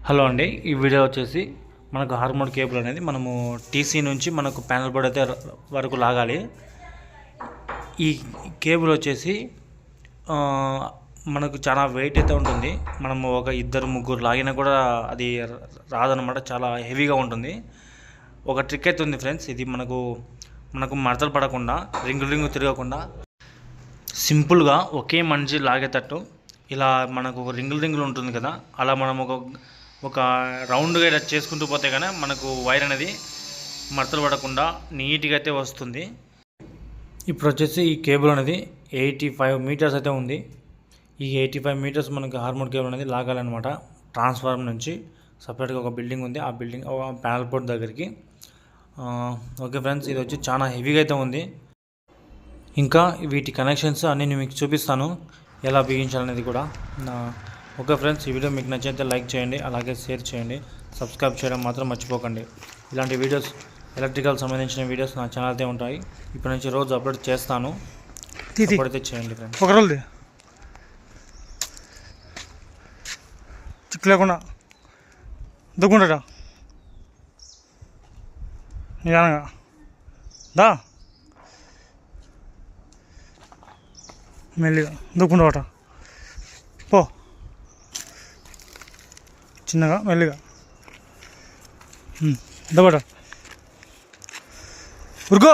Hello అండి, ఈ video వచ్చేసి మనకు హార్మోన్ కేబుల్ అనేది మనము టీసీ నుంచి మనకు ప్యానల్ బోర్డ్ అయితే వరకు లాగాలి. ఈ కేబుల్ వచ్చేసి మనకు చాలా వెయిట్ అయితే ఉంటుంది. మనము ఒక ఇద్దరు ముగ్గురు లాగినా కూడా అది రాదనమాట, చాలా హెవీగా ఉంటుంది. ఒక ట్రిక్ అయితే ఉంది ఫ్రెండ్స్, ఇది మనకు మడతలు పడకుండా రింగు తిరగకుండా సింపుల్గా ఒకే మనిషి లాగేటట్టు ఇలా మనకు ఒక రింగులు ఉంటుంది కదా, అలా మనం ఒక రౌండ్గా ఇలా చేసుకుంటూ పోతే కానీ మనకు వైర్ అనేది మడతలు పడకుండా నీట్గా అయితే వస్తుంది. ఇప్పుడు వచ్చేసి ఈ కేబుల్ అనేది 85 మీటర్స్ అయితే ఉంది. ఈ 85 మీటర్స్ మనకు హార్మోన్ కేబుల్ అనేది లాగాలన్నమాట. ట్రాన్స్ఫార్మర్ నుంచి సపరేట్గా ఒక బిల్డింగ్ ఉంది, ఆ బిల్డింగ్ ప్యానల్ బోర్డ్ దగ్గరికి. ఓకే ఫ్రెండ్స్, ఇది వచ్చి చాలా హెవీగా అయితే ఉంది. ఇంకా వీటి కనెక్షన్స్ అన్నీ నేను మీకు చూపిస్తాను, ఎలా బిగించాలనేది కూడా. ఓకే ఫ్రెండ్స్, ఈ వీడియో మీకు నచ్చితే లైక్ చేయండి, అలాగే షేర్ చేయండి, సబ్స్క్రైబ్ చేయడం మాత్రం మర్చిపోకండి. ఇలాంటి వీడియోస్, ఎలక్ట్రికల్ సంబంధించిన వీడియోస్ నా ఛానల్తో ఉంటాయి. ఇప్పటి నుంచి రోజు అప్లోడ్ చేస్తాను, అప్పుడైతే చేయండి ఫ్రెండ్స్. ఒక రోజు చిక్కు లేకుండా దుక్కుంటా నిదానంగా దా మెల్లిగా దుక్కుంటా పో, చిన్నగా మెల్లిగా దబట ఉరుకో.